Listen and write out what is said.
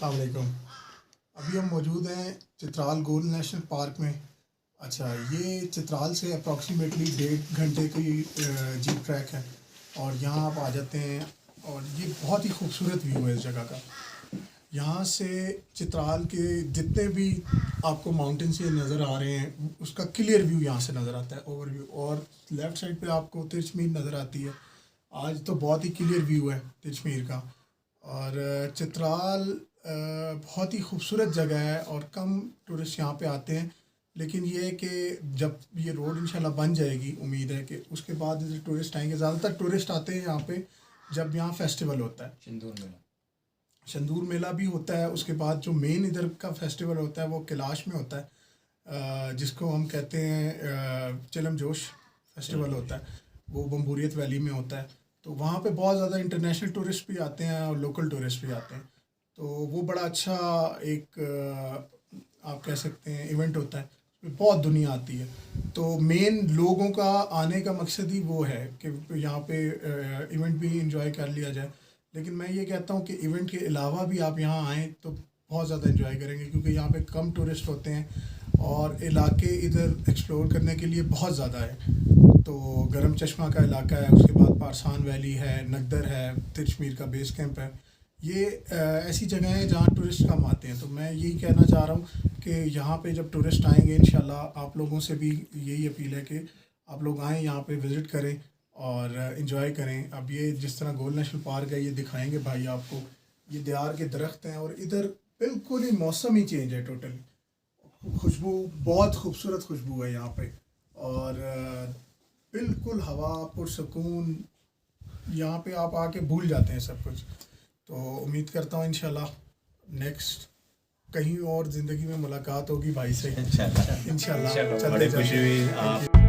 अस्सलाम वालेकुम। अभी हम मौजूद हैं चित्राल गोल्ड नेशनल पार्क में। अच्छा, ये चित्राल से अप्रॉक्सीमेटली 1.5 घंटे की जीप ट्रैक है और यहाँ आप आ जाते हैं और ये बहुत ही खूबसूरत व्यू है इस जगह का। यहाँ से चित्राल के जितने भी आपको माउंटेन से नज़र आ रहे हैं उसका क्लियर व्यू यहाँ से नज़र आता है, ओवरव्यू। और लेफ़्ट साइड पे आपको तिरछमीर नज़र आती है। आज तो बहुत ही क्लियर व्यू है तिरछमीर का। और चित्राल बहुत ही खूबसूरत जगह है और कम टूरिस्ट यहाँ पे आते हैं, लेकिन ये है कि जब ये रोड इंशाल्लाह बन जाएगी, उम्मीद है कि उसके बाद इधर टूरिस्ट आएंगे। ज़्यादातर टूरिस्ट आते हैं यहाँ पे जब यहाँ फेस्टिवल होता है। शंदूर मेला भी होता है। उसके बाद जो मेन इधर का फेस्टिवल होता है वो कैलाश में होता है, जिसको हम कहते हैं चिलम जोश फेस्टिवल होता है। वो बम्बूरियत वैली में होता है। तो वहाँ पे बहुत ज़्यादा इंटरनेशनल टूरिस्ट भी आते हैं और लोकल टूरिस्ट भी आते हैं। तो वो बड़ा अच्छा एक आप कह सकते हैं इवेंट होता है। बहुत दुनिया आती है। तो मेन लोगों का आने का मकसद ही वो है कि यहाँ पे इवेंट भी इंजॉय कर लिया जाए। लेकिन मैं ये कहता हूँ कि इवेंट के अलावा भी आप यहाँ आएँ तो बहुत ज़्यादा इंजॉय करेंगे, क्योंकि यहाँ पे कम टूरिस्ट होते हैं और इलाके इधर एक्सप्लोर करने के लिए बहुत ज़्यादा है। तो गरम चश्मा का इलाका है, उसके बाद पारसान वैली है, नगदर है, तिरछमीर का बेस कैंप है। ये ऐसी जगह हैं जहाँ टूरिस्ट कम आते हैं। तो मैं यही कहना चाह रहा हूँ कि यहाँ पे जब टूरिस्ट आएंगे इंशाल्लाह आप लोगों से भी यही अपील है कि आप लोग आएँ, यहाँ पे विज़िट करें और इन्जॉय करें। अब ये जिस तरह गोल्ड नेशनल पार्क है, ये दिखाएंगे भाई आपको। ये देहार के दरख्त हैं और इधर बिल्कुल ही मौसम ही चेंज है टोटली। खुशबू, बहुत खूबसूरत खुशबू है यहाँ पे और बिल्कुल हवा पुरसकून। यहाँ पे आप आके भूल जाते हैं सब कुछ। तो उम्मीद करता हूँ इंशाल्लाह नेक्स्ट कहीं और ज़िंदगी में मुलाकात होगी भाई से। इंशाल्लाह। बड़ी खुशी हुई आप